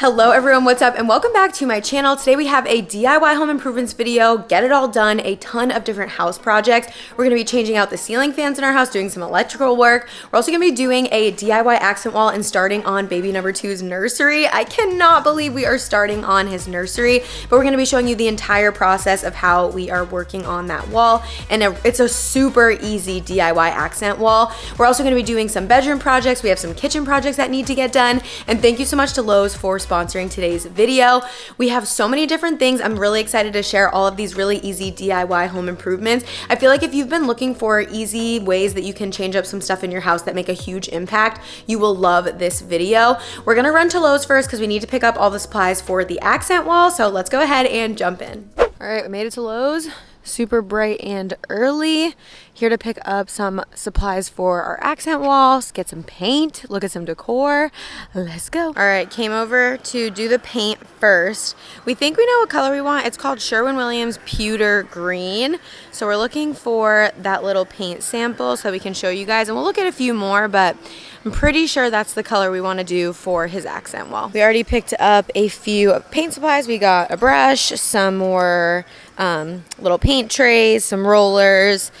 Hello everyone, what's up and welcome back to my channel. Today we have a DIY home improvements video, get it all done, a ton of different house projects. We're gonna be changing out the ceiling fans in our house, doing some electrical work. We're also gonna be doing a DIY accent wall and starting on baby number 2's nursery. I cannot believe we are starting on his nursery, but we're gonna be showing you the entire process of how we are working on that wall. And it's a super easy DIY accent wall. We're also gonna be doing some bedroom projects. We have some kitchen projects that need to get done. And thank you so much to Lowe's for sponsoring today's video. We have so many different things. I'm really excited to share all of these really easy DIY home improvements. I feel like if you've been looking for easy ways that you can change up some stuff in your house that make a huge impact, you will love this video. We're gonna run to Lowe's first because we need to pick up all the supplies for the accent wall. So let's go ahead and jump in. All right, we made it to Lowe's. Super bright and early. Here to pick up some supplies for our accent walls, get some paint, look at some decor. Let's go. All right, came over to do the paint first. We think we know what color we want. It's called Sherwin-Williams Pewter Green. So we're looking for that little paint sample so that we can show you guys. And we'll look at a few more, but I'm pretty sure that's the color we want to do for his accent wall. We already picked up a few paint supplies. We got a brush, some more little paint trays, some rollers,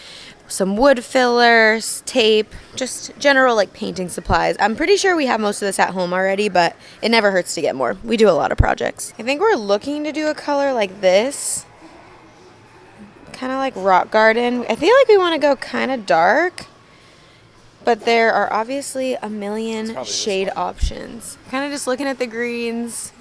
some wood fillers, tape, just general like painting supplies. I'm pretty sure we have most of this at home already, but it never hurts to get more. We do a lot of projects. I think we're looking to do a color like this, kind of like rock garden. I feel like we want to go kind of dark, but there are obviously a million shade options. Kind of just looking at the greens,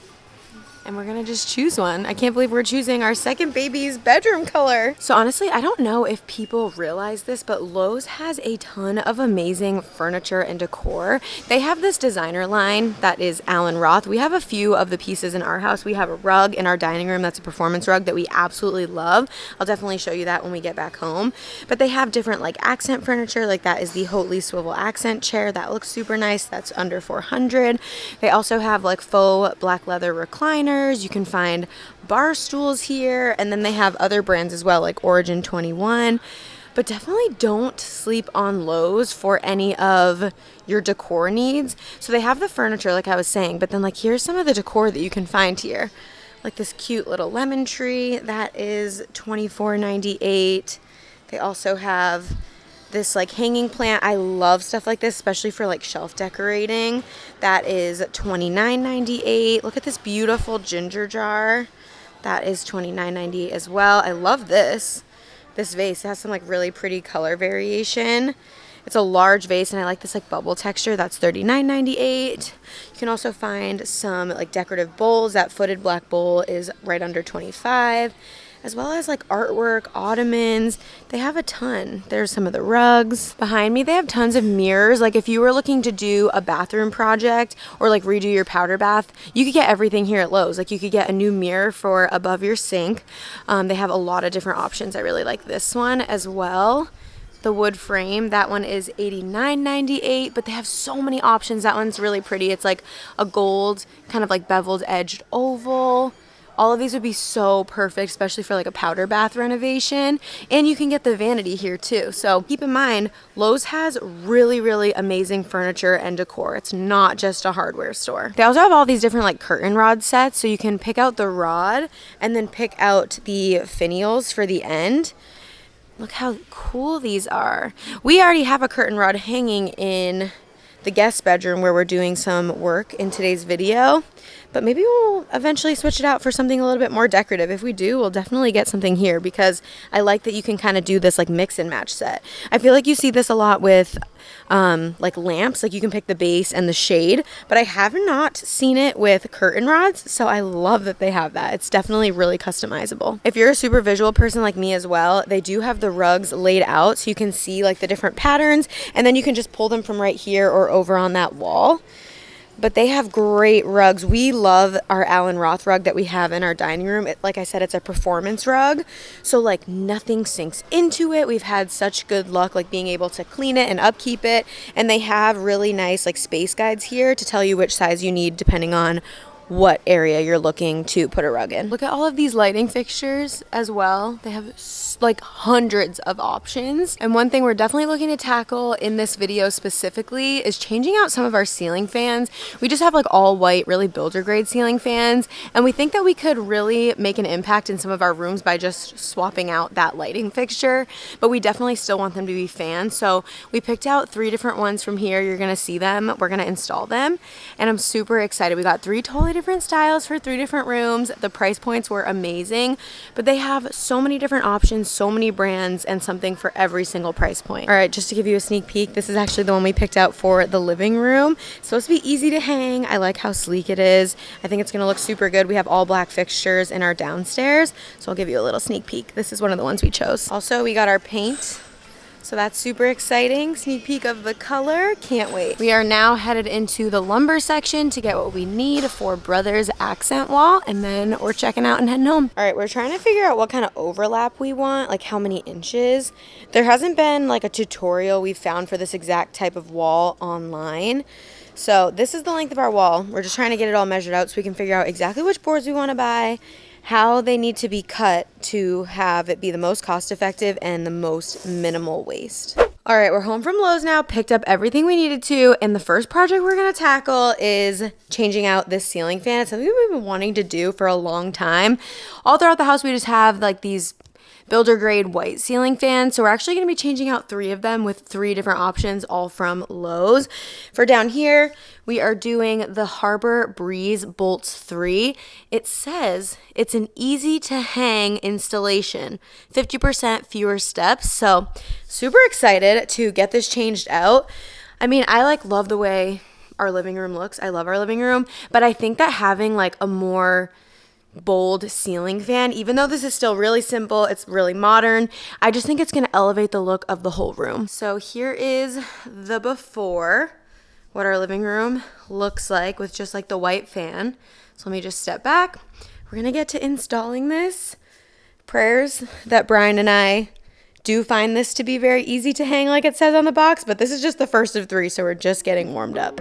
and we're gonna just choose one. I can't believe we're choosing our second baby's bedroom color. So honestly, I don't know if people realize this, but Lowe's has a ton of amazing furniture and decor. They have this designer line that is Alan Roth. We have a few of the pieces in our house. We have a rug in our dining room that's a performance rug that we absolutely love. I'll definitely show you that when we get back home. But they have different like accent furniture, like that is the Hotley swivel accent chair. That looks super nice. That's under $400. They also have like faux black leather recliners. You can find bar stools here, and then they have other brands as well, like Origin 21. But definitely don't sleep on Lowe's for any of your decor needs. So they have the furniture, like I was saying, but then like here's some of the decor that you can find here. Like this cute little lemon tree, that is $24.98. They also have this like hanging plant. I love stuff like this, especially for like shelf decorating. That is $29.98. Look at this beautiful ginger jar. That is $29.98 as well. I love this vase. It has some like really pretty color variation. It's a large vase, and I like this like bubble texture. That's $39.98. You can also find some like decorative bowls. That footed black bowl is right under $25. As well as like artwork, ottomans. They have a ton. There's some of the rugs. Behind me, they have tons of mirrors. Like if you were looking to do a bathroom project or like redo your powder bath, you could get everything here at Lowe's. Like you could get a new mirror for above your sink. They have a lot of different options. I really like this one as well. The wood frame, that one is $89.98, but they have so many options. That one's really pretty. It's like a gold, kind of like beveled edged oval. All of these would be so perfect, especially for like a powder bath renovation. And you can get the vanity here too. So keep in mind, Lowe's has really, really amazing furniture and decor. It's not just a hardware store. They also have all these different like curtain rod sets. So you can pick out the rod and then pick out the finials for the end. Look how cool these are. We already have a curtain rod hanging in the guest bedroom where we're doing some work in today's video. But maybe we'll eventually switch it out for something a little bit more decorative. If we do, we'll definitely get something here because I like that you can kind of do this like mix and match set. I feel like you see this a lot with like lamps, like you can pick the base and the shade, but I have not seen it with curtain rods. So I love that they have that. It's definitely really customizable. If you're a super visual person like me as well, they do have the rugs laid out so you can see like the different patterns, and then you can just pull them from right here or over on that wall. But they have great rugs. We love our Alan Roth rug that we have in our dining room. Like I said, it's a performance rug. So like nothing sinks into it. We've had such good luck like being able to clean it and upkeep it. And they have really nice like space guides here to tell you which size you need depending on what area you're looking to put a rug in. Look at all of these lighting fixtures as well. They have like hundreds of options. And one thing we're definitely looking to tackle in this video specifically is changing out some of our ceiling fans. We just have like all white, really builder grade ceiling fans. And we think that we could really make an impact in some of our rooms by just swapping out that lighting fixture. But we definitely still want them to be fans. So we picked out 3 different ones from here. You're gonna see them. We're gonna install them. And I'm super excited. We got 3 totally different styles for 3 different rooms. The price points were amazing, but they have so many different options, so many brands, and something for every single price point. All right, just to give you a sneak peek, this is actually the one we picked out for the living room. It's supposed to be easy to hang. I like how sleek it is. I think it's gonna look super good. We have all black fixtures in our downstairs, so I'll give you a little sneak peek. This is one of the ones we chose. Also, we got our paint. So that's super exciting. Sneak peek of the color. Can't wait. We are now headed into the lumber section to get what we need for Brother's accent wall, and then we're checking out and heading home. All right, we're trying to figure out what kind of overlap we want, like how many inches. There hasn't been like a tutorial we've found for this exact type of wall online. So this is the length of our wall. We're just trying to get it all measured out so we can figure out exactly which boards we want to buy, how they need to be cut to have it be the most cost effective and the most minimal waste. All right, we're home from Lowe's now, picked up everything we needed to, and the first project we're gonna tackle is changing out this ceiling fan. It's something we've been wanting to do for a long time. All throughout the house, we just have like these builder grade white ceiling fans. So we're actually going to be changing out 3 of them with 3 different options, all from Lowe's. For down here, we are doing the Harbor Breeze Bolts 3. It says it's an easy to hang installation, 50% fewer steps. So super excited to get this changed out. I mean, I love the way our living room looks. I love our living room, but I think that having like a more bold ceiling fan, even though this is still really simple, it's really modern, I just think it's going to elevate the look of the whole room. So here is the before, what our living room looks like with just like the white fan. So let me just step back. We're going to get to installing this. Prayers that Brian and I do find this to be very easy to hang like it says on the box, but this is just the first of 3, so we're just getting warmed up.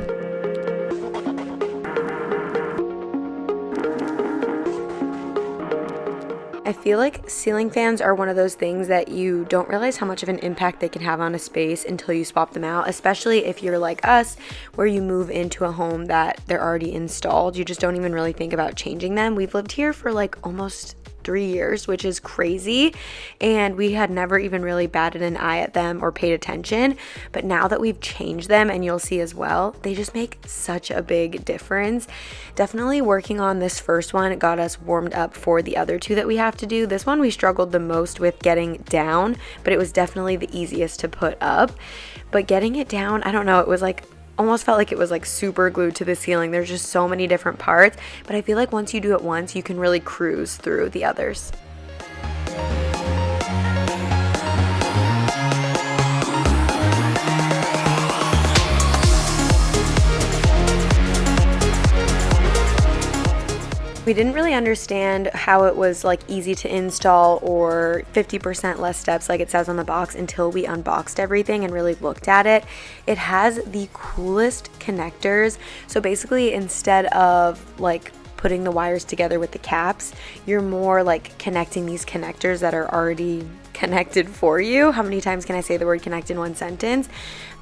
I feel like ceiling fans are one of those things that you don't realize how much of an impact they can have on a space until you swap them out, especially if you're like us, where you move into a home that they're already installed. You just don't even really think about changing them. We've lived here for like almost 3 years, which is crazy, and we had never even really batted an eye at them or paid attention. But now that we've changed them, and you'll see as well, they just make such a big difference. Definitely working on this first one got us warmed up for the other 2 that we have to do. This one we struggled the most with getting down, but it was definitely the easiest to put up. But getting it down, I don't know, it was like almost felt like it was like super glued to the ceiling. There's just so many different parts, but I feel like once you do it once, you can really cruise through the others. We didn't really understand how it was like easy to install or 50% less steps like it says on the box until we unboxed everything and really looked at it. It has the coolest connectors. So basically, instead of like putting the wires together with the caps, you're more like connecting these connectors that are already connected for you. How many times can I say the word connect in one sentence?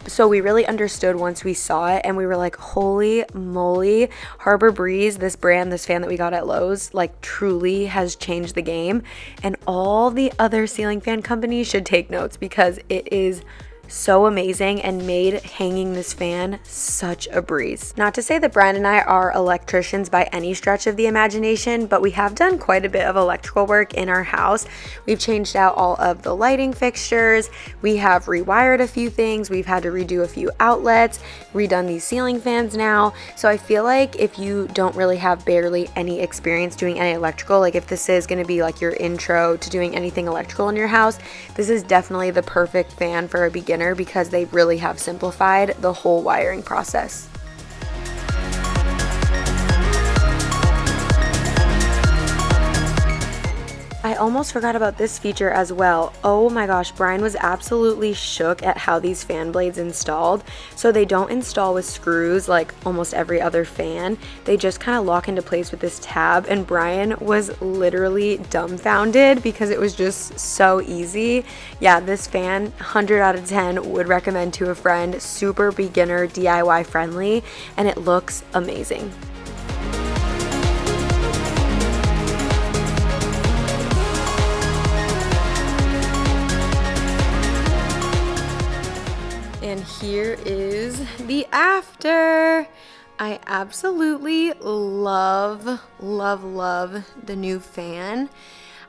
So we really understood once we saw it, and we were like, holy moly, Harbor Breeze, this brand, this fan that we got at Lowe's, like truly has changed the game. And all the other ceiling fan companies should take notes because it is so amazing and made hanging this fan such a breeze. Not to say that Brian and I are electricians by any stretch of the imagination, but we have done quite a bit of electrical work in our house. We've changed out all of the lighting fixtures, we have rewired a few things, we've had to redo a few outlets, redone these ceiling fans now. So I feel like if you don't really have barely any experience doing any electrical, like if this is going to be like your intro to doing anything electrical in your house, this is definitely the perfect fan for a beginner because they really have simplified the whole wiring process. I almost forgot about this feature as well. Oh my gosh, Brian was absolutely shook at how these fan blades installed. So they don't install with screws like almost every other fan. They just kind of lock into place with this tab, and Brian was literally dumbfounded because it was just so easy. Yeah, this fan, 100 out of 10, would recommend to a friend. Super beginner, DIY friendly, and it looks amazing. And here is the after. I absolutely love the new fan.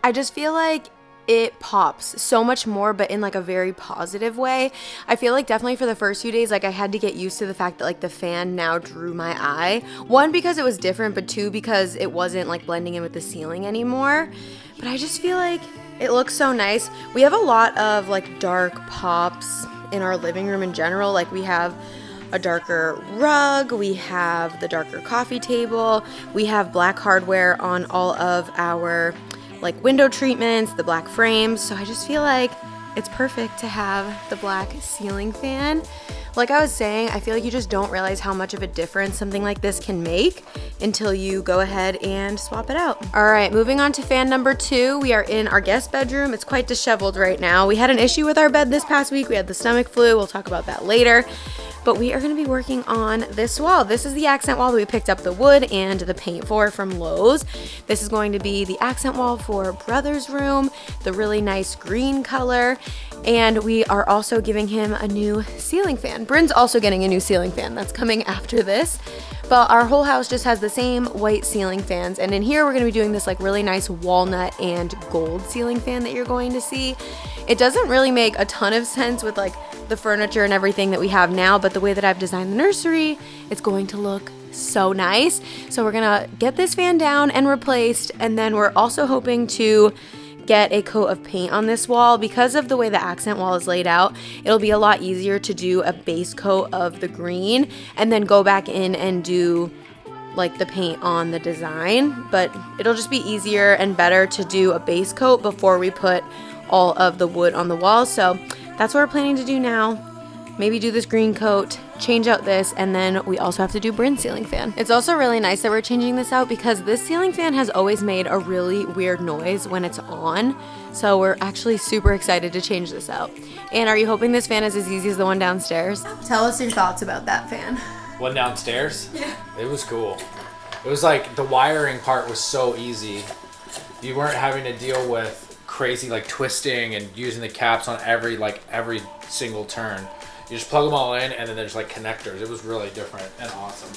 I just feel like it pops so much more, but in like a very positive way. I feel like definitely for the first few days, like I had to get used to the fact that like the fan now drew my eye. One, because it was different, but two, because it wasn't like blending in with the ceiling anymore. But I just feel like it looks so nice. We have a lot of like dark pops in our living room in general. Like we have a darker rug, we have the darker coffee table, we have black hardware on all of our like window treatments, the black frames. So I just feel like it's perfect to have the black ceiling fan. Like I was saying, I feel like you just don't realize how much of a difference something like this can make until you go ahead and swap it out. All right, moving on to fan number 2. We are in our guest bedroom. It's quite disheveled right now. We had an issue with our bed this past week. We had the stomach flu. We'll talk about that later. But we are going to be working on this wall. This is the accent wall that we picked up the wood and the paint for from Lowe's. This is going to be the accent wall for brother's room, the really nice green color. And we are also giving him a new ceiling fan. Bryn's also getting a new ceiling fan. That's coming after this. But our whole house just has the same white ceiling fans. And in here, we're going to be doing this like really nice walnut and gold ceiling fan that you're going to see. It doesn't really make a ton of sense with like the furniture and everything that we have now, but the way that I've designed the nursery, it's going to look so nice. So we're gonna get this fan down and replaced, and then we're also hoping to get a coat of paint on this wall. Because of the way the accent wall is laid out, it'll be a lot easier to do a base coat of the green and then go back in and do like the paint on the design. But it'll just be easier and better to do a base coat before we put all of the wood on the wall. So that's what we're planning to do now. Maybe do this green coat, change out this, and then we also have to do Bryn's ceiling fan. It's also really nice that we're changing this out because this ceiling fan has always made a really weird noise when it's on. So we're actually super excited to change this out. And are you hoping this fan is as easy as the one downstairs? Tell us your thoughts about that fan. One downstairs? Yeah. It was cool. It was like the wiring part was so easy. You weren't having to deal with crazy like twisting and using the caps on every single turn. You just plug them all in and then there's like connectors. It was really different and awesome.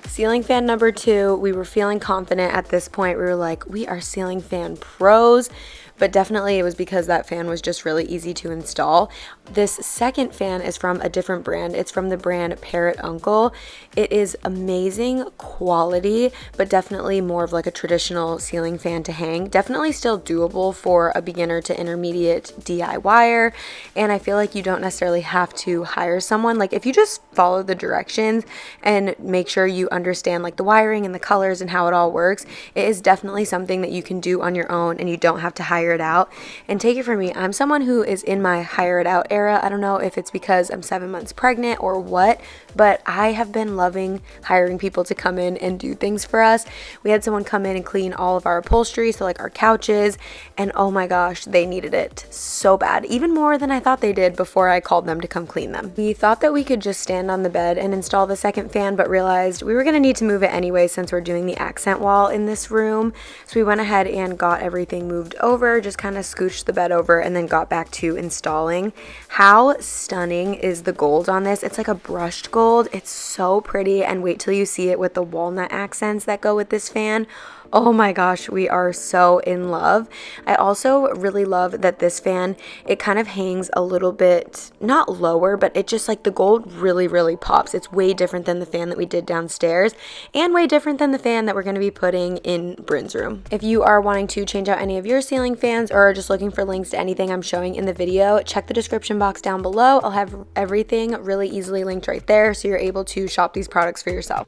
Ceiling fan number 2, we were feeling confident at this point. We were like, we are ceiling fan pros. But definitely it was because that fan was just really easy to install. This second fan is from a different brand. It's from the brand Parrot Uncle. It is amazing quality, but definitely more of like a traditional ceiling fan to hang. Definitely still doable for a beginner to intermediate DIYer. And I feel like you don't necessarily have to hire someone. Like if you just follow the directions and make sure you understand like the wiring and the colors and how it all works, it is definitely something that you can do on your own and you don't have to hire it out. And take it from me, I'm someone who is in my hire it out era. I don't know if it's because I'm 7 months pregnant or what, but I have been loving hiring people to come in and do things for us. We had someone come in and clean all of our upholstery, so like our couches, and oh my gosh, they needed it so bad, even more than I thought they did before I called them to come clean them. We thought that we could just stand on the bed and install the second fan, but realized we were going to need to move it anyway since we're doing the accent wall in this room. So we went ahead and got everything moved over, just kind of scooched the bed over, and then got back to installing. How stunning is the gold on this? It's like a brushed gold. It's so pretty, and wait till you see it with the walnut accents that go with this fan. Oh my gosh, we are so in love. I also really love that this fan, it kind of hangs a little bit, not lower, but it just like the gold really pops. It's way different than the fan that we did downstairs and way different than the fan that we're going to be putting in Bryn's room. If you are wanting to change out any of your ceiling fans or are just looking for links to anything I'm showing in the video, check the description box down below. I'll have everything really easily linked right there so you're able to shop these products for yourself.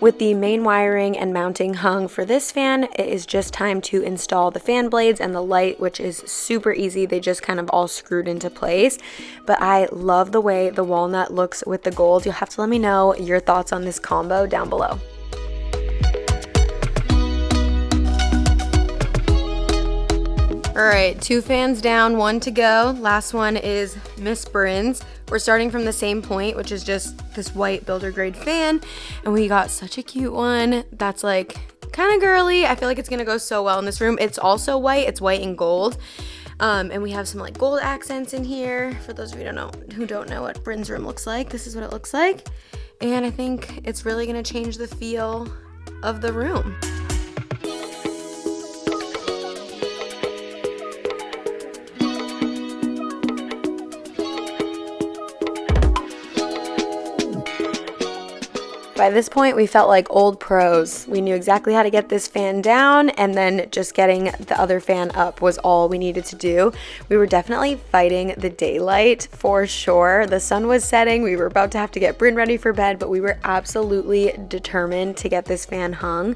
With the main wiring and mounting hung for this fan, it is just time to install the fan blades and the light, which is super easy. They just kind of all screwed into place. But I love the way the walnut looks with the gold. You'll have to let me know your thoughts on this combo down below. All right, 2 fans down, 1 to go. Last one is Miss Bryn's. We're starting from the same point, which is just this white builder grade fan. And we got such a cute one that's like kind of girly. I feel like it's gonna go so well in this room. It's also white, it's white and gold. And we have some like gold accents in here. For those of you who don't know what Bryn's room looks like, this is what it looks like. And I think it's really gonna change the feel of the room. By this point, we felt like old pros. We knew exactly how to get this fan down, and then just getting the other fan up was all we needed to do. We were definitely fighting the daylight for sure. The sun was setting. We were about to have to get Bryn ready for bed, but we were absolutely determined to get this fan hung.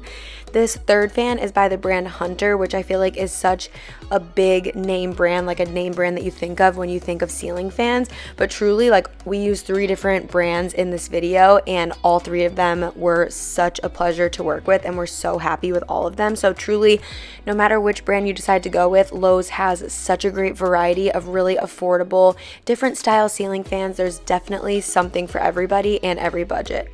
This third fan is by the brand Hunter, which I feel like is such a big name brand, like a name brand that you think of when you think of ceiling fans. But truly, like, we used 3 different brands in this video, and all 3 of them were such a pleasure to work with, and we're so happy with all of them. So truly, no matter which brand you decide to go with, Lowe's has such a great variety of really affordable, different style ceiling fans. There's definitely something for everybody and every budget.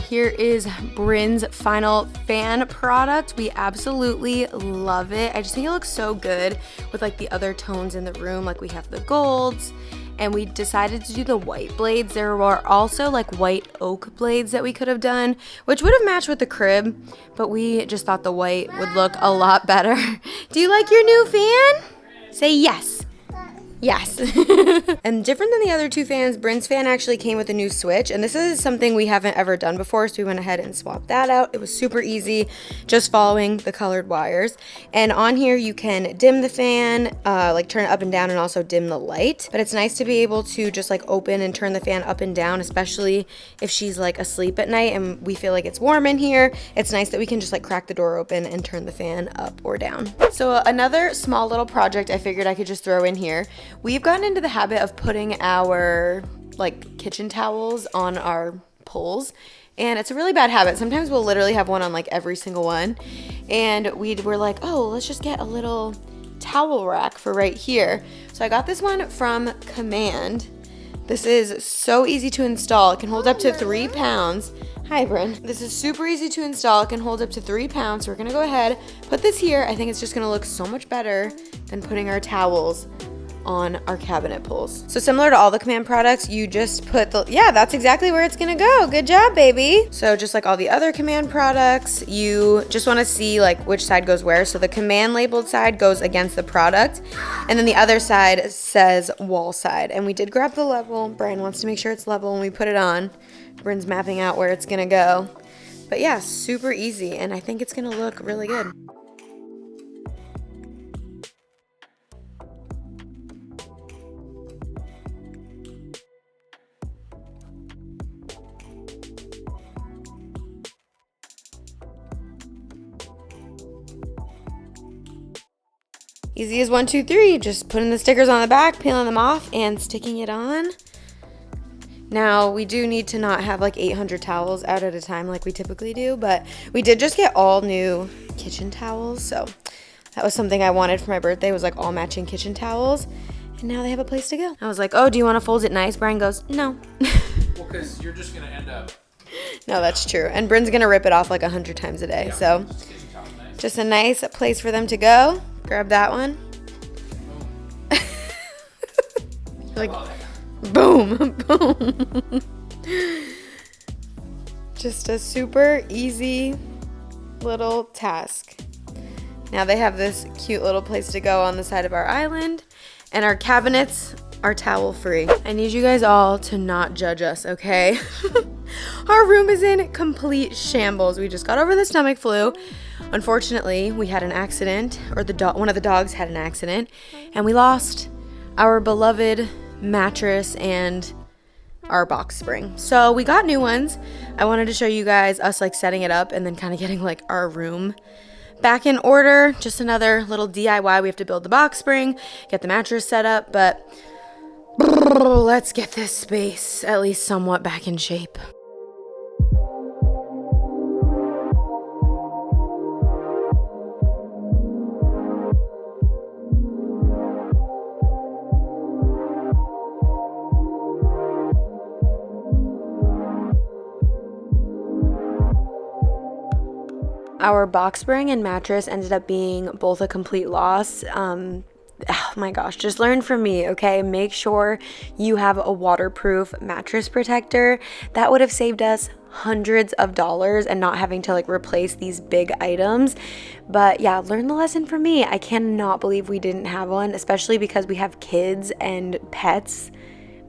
Here is Bryn's final fan product. We absolutely love it. I just think it looks so good with like the other tones in the room. Like we have the golds, and we decided to do the white blades. There were also like white oak blades that we could have done, which would have matched with the crib, but we just thought the white would look a lot better. Do you like your new fan? Say yes. Yes. And different than the other 2 fans, Bryn's fan actually came with a new switch, and this is something we haven't ever done before, so we went ahead and swapped that out. It was super easy, just following the colored wires. And on here you can dim the fan, like turn it up and down, and also dim the light. But it's nice to be able to just like open and turn the fan up and down, especially if she's like asleep at night and we feel like it's warm in here. It's nice that we can just like crack the door open and turn the fan up or down. So another small little project I figured I could just throw in here. We've gotten into the habit of putting our like kitchen towels on our poles, and it's a really bad habit. Sometimes we'll literally have one on like every single one, and we were like, oh, let's just get a little towel rack for right here. So I got this one from Command. This is so easy to install. It can hold up to 3 pounds. Hi, Bryn. This is super easy to install. It can hold up to 3 pounds. So we're gonna go ahead, put this here. I think it's just gonna look so much better than putting our towels on our cabinet pulls. So similar to all the Command products, you just put the, yeah, that's exactly where it's gonna go. Good job, baby. So just like all the other Command products, you just wanna see like which side goes where. So the Command labeled side goes against the product, and then the other side says wall side. And we did grab the level. Brian wants to make sure it's level when we put it on. Bryn's mapping out where it's gonna go. But yeah, super easy, and I think it's gonna look really good. Easy as 1, 2, 3. Just putting the stickers on the back, peeling them off, and sticking it on. Now, we do need to not have like 800 towels out at a time like we typically do, but we did just get all new kitchen towels, so that was something I wanted for my birthday, was like all matching kitchen towels, and now they have a place to go. I was like, oh, do you want to fold it nice? Brian goes, no. Well, because you're just going to end up... No, that's true. And Bryn's going to rip it off like 100 times a day, so just a nice place for them to go. Grab that one. Like... Boom, boom. Just a super easy little task. Now they have this cute little place to go on the side of our island, and our cabinets are towel free. I need you guys all to not judge us, okay? Our room is in complete shambles. We just got over the stomach flu. Unfortunately, we had an accident, or one of the dogs had an accident, and we lost our beloved mattress and our box spring. So we got new ones. I wanted to show you guys us like setting it up and then kind of getting like our room back in order. Just another little DIY. We have to build the box spring, get the mattress set up, but let's get this space at least somewhat back in shape. Our box spring and mattress ended up being both a complete loss. Oh my gosh, just learn from me, okay? Make sure you have a waterproof mattress protector. That would have saved us hundreds of dollars and not having to like replace these big items. But yeah, learn the lesson from me. I cannot believe we didn't have one, especially because we have kids and pets.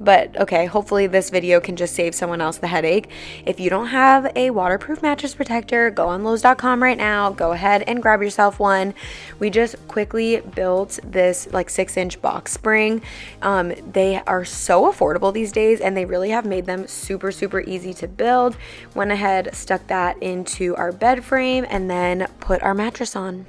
But okay, hopefully this video can just save someone else the headache. If you don't have a waterproof mattress protector, go on lowes.com right now. Go ahead and grab yourself one. We just quickly built this like 6-inch box spring. They are so affordable these days, and they really have made them super, super easy to build. Went ahead, stuck that into our bed frame, and then put our mattress on.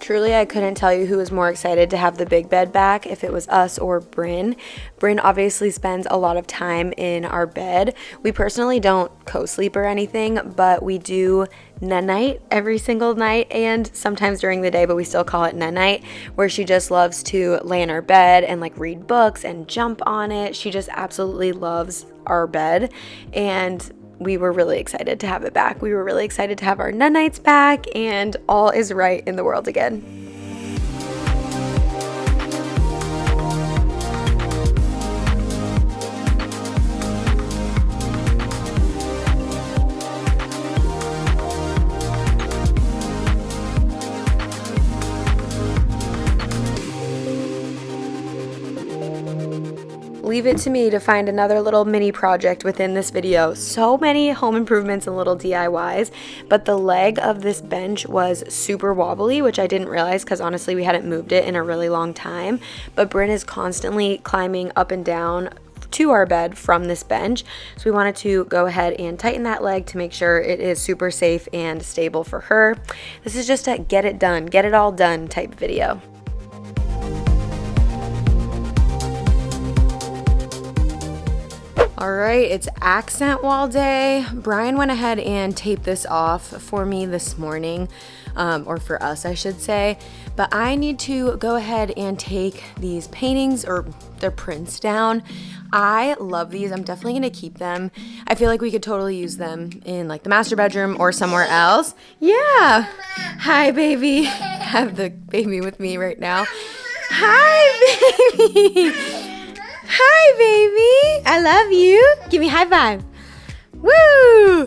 Truly, I couldn't tell you who was more excited to have the big bed back, if it was us or Bryn. Bryn obviously spends a lot of time in our bed. We personally don't co-sleep or anything, but we do night every single night and sometimes during the day, but we still call it night, where she just loves to lay in our bed and like read books and jump on it. She just absolutely loves our bed, and we were really excited to have it back. We were really excited to have our nights back, and all is right in the world again. Leave it to me to find another little mini project within this video. So many home improvements and little DIYs, but the leg of this bench was super wobbly, which I didn't realize because honestly we hadn't moved it in a really long time. But Bryn is constantly climbing up and down to our bed from this bench, so we wanted to go ahead and tighten that leg to make sure it is super safe and stable for her. This is just a get it done, get it all done type video. All right, it's accent wall day. Brian went ahead and taped this off for me this morning, or for us, I should say. But I need to go ahead and take these paintings or their prints down. I love these. I'm definitely gonna keep them. I feel like we could totally use them in like the master bedroom or somewhere else. Yeah. Hi, baby. I have the baby with me right now. Hi, baby. Hi, baby. I love you. Give me a high five. Woo!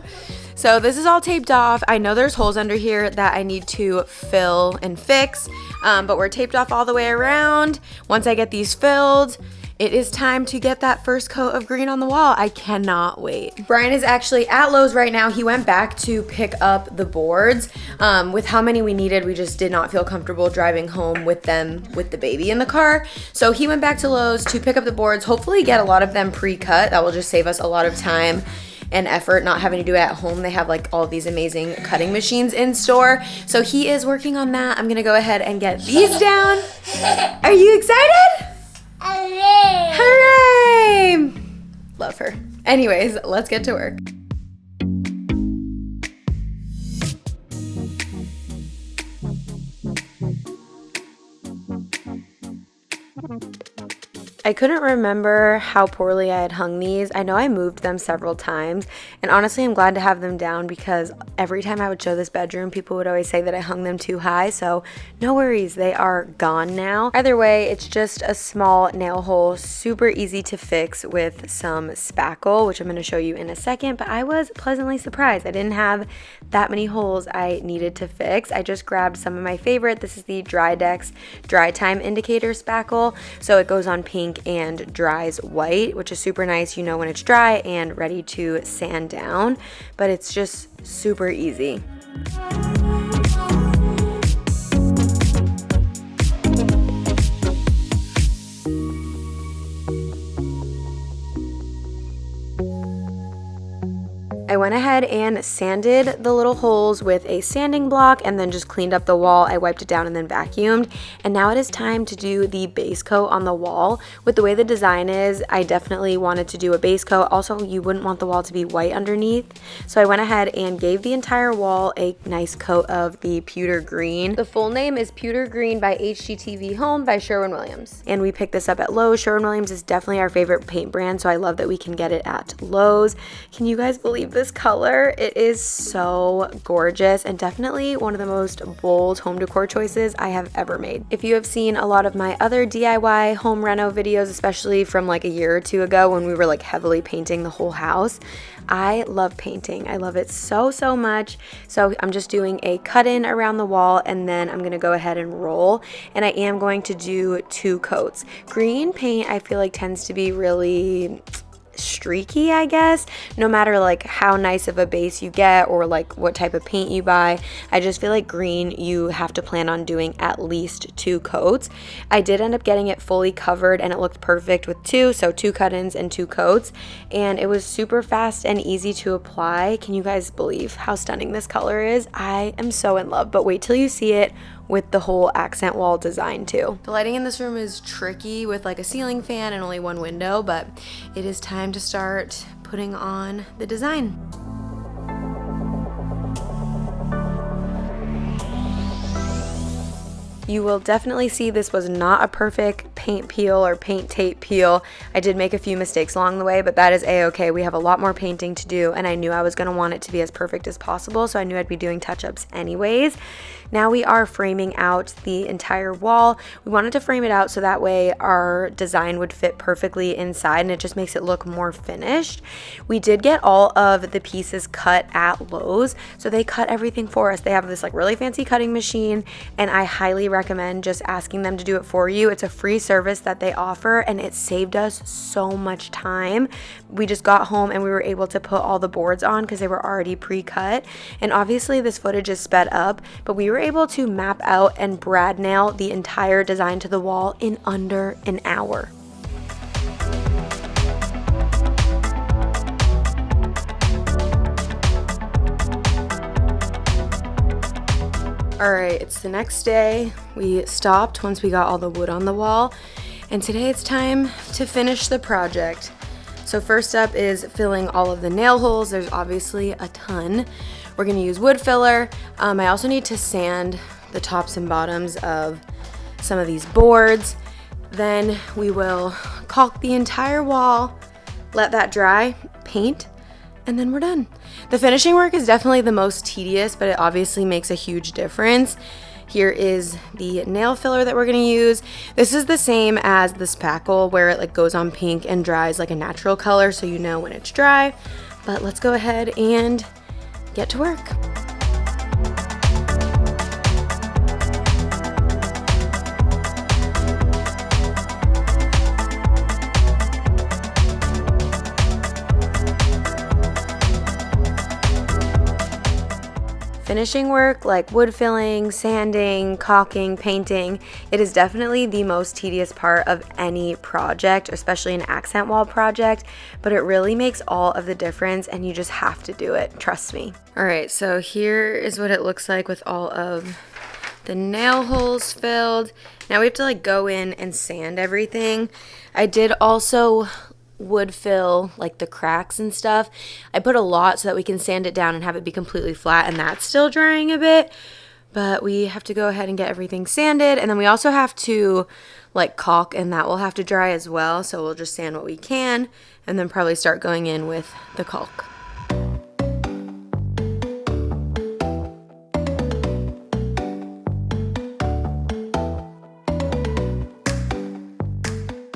So this is all taped off. I know there's holes under here that I need to fill and fix, but we're taped off all the way around. Once I get these filled It is time to get that first coat of green on the wall. I cannot wait. Brian is actually at Lowe's right now. He went back to pick up the boards. With how many we needed, we just did not feel comfortable driving home with them with the baby in the car. So he went back to Lowe's to pick up the boards, hopefully get a lot of them pre-cut. That will just save us a lot of time and effort not having to do it at home. They have like all of these amazing cutting machines in store. So he is working on that. I'm gonna go ahead and get these down. Are you excited? Hooray! Love her. Anyways, let's get to work. I couldn't remember how poorly I had hung these. I know I moved them several times, and honestly I'm glad to have them down because every time I would show this bedroom, people would always say that I hung them too high, so no worries, they are gone now. Either way, it's just a small nail hole, super easy to fix with some spackle, which I'm going to show you in a second, but I was pleasantly surprised. I didn't have that many holes I needed to fix. I just grabbed some of my favorite. This is the DryDex Dry Time Indicator spackle, so it goes on pink and dries white, which is super nice. You know when it's dry and ready to sand down, but it's just super easy. I went ahead and sanded the little holes with a sanding block and then just cleaned up the wall. I wiped it down and then vacuumed. And now it is time to do the base coat on the wall. With the way the design is, I definitely wanted to do a base coat. Also, you wouldn't want the wall to be white underneath. So I went ahead and gave the entire wall a nice coat of the pewter green. The full name is Pewter Green by HGTV Home by Sherwin-Williams. And we picked this up at Lowe's. Sherwin-Williams is definitely our favorite paint brand, so I love that we can get it at Lowe's. Can you guys believe this color? It is so gorgeous and definitely one of the most bold home decor choices I have ever made. If you have seen a lot of my other DIY home reno videos, especially from like a year or two ago when we were like heavily painting the whole house, I love painting. I love it so much. So I'm just doing a cut in around the wall and then I'm gonna go ahead and roll, and I am going to do 2 coats. Green paint I feel like tends to be really streaky, I guess, no matter like how nice of a base you get or like what type of paint you buy. I just feel like green you have to plan on doing at least 2 coats. I did end up getting it fully covered and it looked perfect with 2, so 2 cut-ins and 2 coats, and it was super fast and easy to apply. Can you guys believe how stunning this color is? I am so in love, but wait till you see it with the whole accent wall design too. The lighting in this room is tricky with like a ceiling fan and only 1 window, but it is time to start putting on the design. You will definitely see this was not a perfect paint peel or paint tape peel. I did make a few mistakes along the way, but that is a-okay. We have a lot more painting to do, and I knew I was going to want it to be as perfect as possible, so I knew I'd be doing touch-ups anyways. Now we are framing out the entire wall. We wanted to frame it out so that way our design would fit perfectly inside and it just makes it look more finished. We did get all of the pieces cut at Lowe's, so they cut everything for us. They have this like really fancy cutting machine, and I highly recommend just asking them to do it for you. It's a free service that they offer and it saved us so much time. We just got home and we were able to put all the boards on because they were already pre-cut, and obviously this footage is sped up, but we were able to map out and brad nail the entire design to the wall in under an hour. All right, it's the next day. We stopped once we got all the wood on the wall, and today it's time to finish the project. So first up is filling all of the nail holes. There's obviously a ton. We're gonna use wood filler. I also need to sand the tops and bottoms of some of these boards. Then we will caulk the entire wall, let that dry, paint, and then we're done. The finishing work is definitely the most tedious, but it obviously makes a huge difference. Here is the nail filler that we're gonna use. This is the same as the spackle where it like goes on pink and dries like a natural color, so you know when it's dry. But let's go ahead and get to work. finishing work like wood filling, sanding, caulking, painting, it is definitely the most tedious part of any project, especially an accent wall project, but it really makes all of the difference and you just have to do it, trust me. All right, so here is what it looks like with all of the nail holes filled. Now we have to like go in and sand everything. I did also wood fill like the cracks and stuff. I put a lot so that we can sand it down and have it be completely flat, and that's still drying a bit, but we have to go ahead and get everything sanded. And then we also have to like caulk, and that will have to dry as well, so we'll just sand what we can and then probably start going in with the caulk.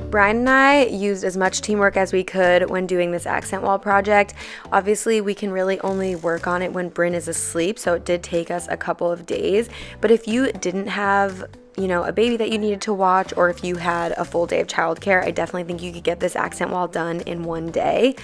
Brian and I used as much teamwork as we could when doing this accent wall project. Obviously, we can really only work on it when Bryn is asleep, so it did take us a couple of days. But if you didn't have a baby that you needed to watch, or if you had a full day of childcare, I definitely think you could get this accent wall done in one day.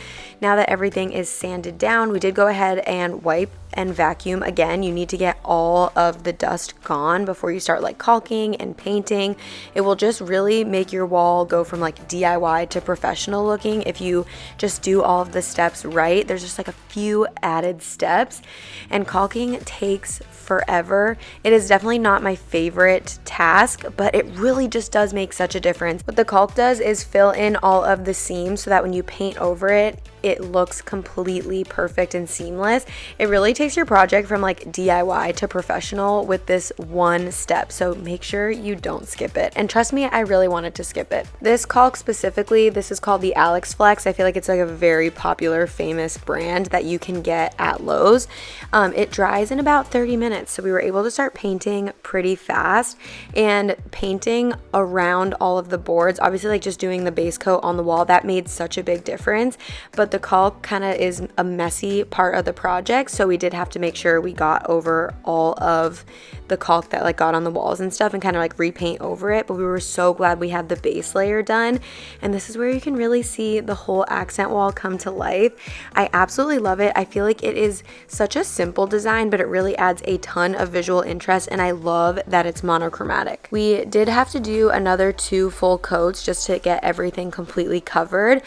Now that everything is sanded down, we did go ahead and wipe and vacuum again. You need to get all of the dust gone before you start like caulking and painting. It will just really make your wall go from like DIY to professional looking if you just do all of the steps right. There's just like a few added steps, and caulking takes forever. It is definitely not my favorite task, but it really just does make such a difference. What the caulk does is fill in all of the seams so that when you paint over it, it looks completely perfect and seamless. It really takes your project from like DIY to professional with this one step, so make sure you don't skip it. And trust me, I really wanted to skip it. This caulk specifically, this is called the Alex Flex. I feel like it's like a very popular, famous brand that you can get at Lowe's. It dries in about 30 minutes, so we were able to start painting pretty fast. And painting around all of the boards, obviously like just doing the base coat on the wall, that made such a big difference. But the caulk kind of is a messy part of the project, so we did have to make sure we got over all of the caulk that like got on the walls and stuff and kind of like repaint over it. But we were so glad we had the base layer done, and this is where you can really see the whole accent wall come to life. I absolutely love it. I feel like it is such a simple design, but it really adds a ton of visual interest, and I love that it's monochromatic. We did have to do another 2 full coats just to get everything completely covered.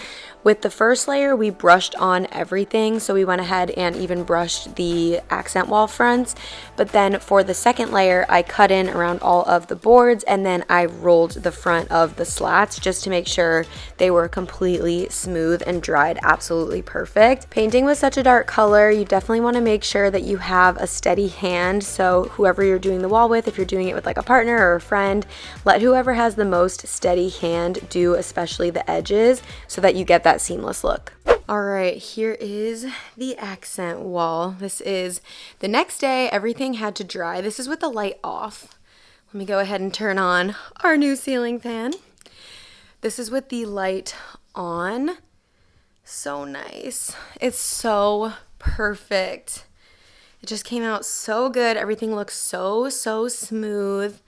With the first layer, we brushed on everything, so we went ahead and even brushed the accent wall fronts. But then for the second layer, I cut in around all of the boards, and then I rolled the front of the slats just to make sure they were completely smooth and dried absolutely perfect. Painting with such a dark color, you definitely want to make sure that you have a steady hand. So whoever you're doing the wall with, if you're doing it with like a partner or a friend, let whoever has the most steady hand do especially the edges so that you get that seamless look. All right, here is the accent wall. This is the next day. Everything had to dry. This is with the light off. Let me go ahead and turn on our new ceiling fan. This is with the light on. So nice. It's so perfect. It just came out so good. Everything looks so smooth.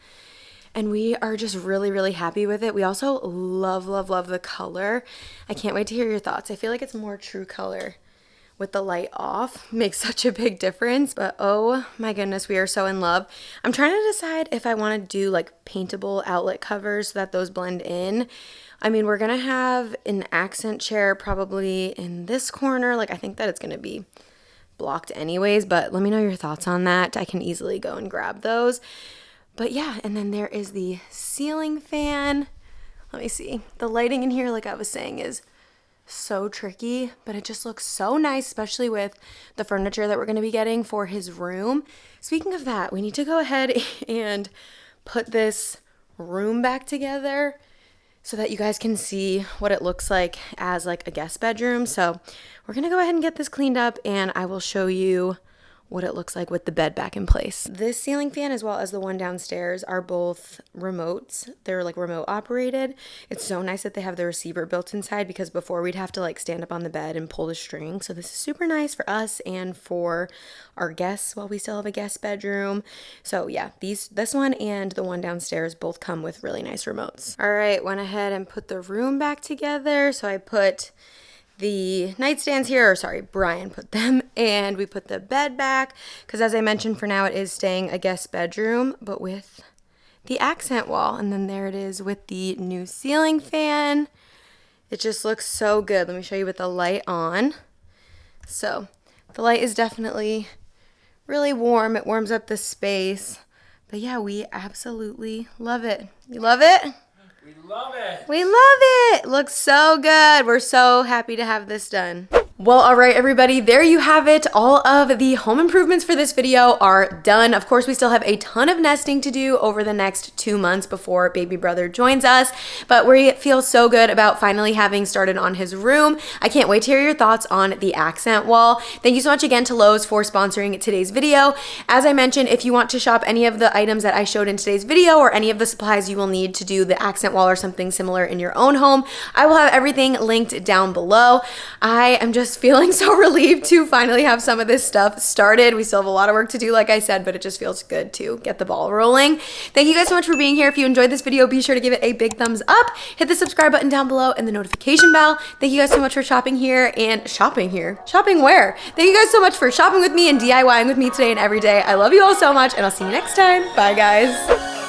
And we are just really happy with it. We also love the color. I can't wait to hear your thoughts. I feel like it's more true color with the light off. Makes such a big difference. But oh my goodness, we are so in love. I'm trying to decide if I want to do like paintable outlet covers so that those blend in. I mean, we're going to have an accent chair probably in this corner. Like I think that it's going to be blocked anyways, but let me know your thoughts on that. I can easily go and grab those. But yeah, and then there is the ceiling fan. Let me see. The lighting in here, like I was saying, is so tricky, but it just looks so nice, especially with the furniture that we're going to be getting for his room. Speaking of that, we need to go ahead and put this room back together so that you guys can see what it looks like as like a guest bedroom. So we're going to go ahead and get this cleaned up, and I will show you what it looks like with the bed back in place. This ceiling fan as well as the one downstairs are both remotes. They're like remote operated. It's so nice that they have the receiver built inside, because before we'd have to like stand up on the bed and pull the string. So this is super nice for us and for our guests while we still have a guest bedroom. So yeah, this one and the one downstairs both come with really nice remotes. All right, went ahead and put the room back together. So I put the nightstands here, or sorry, Brian put them, and we put the bed back, because as I mentioned, for now it is staying a guest bedroom, but with the accent wall. And then there it is with the new ceiling fan. It just looks so good. Let me show you with the light on. So the light is definitely really warm. It warms up the space. But yeah, we absolutely love it. You love it? We love it. We love it. Looks so good. We're so happy to have this done. Well, all right, everybody, there you have it. All of the home improvements for this video are done. Of course, we still have a ton of nesting to do over the next 2 months before baby brother joins us, but we feel so good about finally having started on his room. I can't wait to hear your thoughts on the accent wall. Thank you so much again to Lowe's for sponsoring today's video. As I mentioned, if you want to shop any of the items that I showed in today's video or any of the supplies you will need to do the accent wall or something similar in your own home, I will have everything linked down below. I am just feeling so relieved to finally have some of this stuff started. We still have a lot of work to do, like I said, but it just feels good to get the ball rolling. Thank you guys so much for being here. If you enjoyed this video, be sure to give it a big thumbs up, hit the subscribe button down below and the notification bell. Thank you guys so much for shopping here and shopping where? Thank you guys so much for shopping with me and DIYing with me today and every day. I love you all so much, and I'll see you next time. Bye, guys.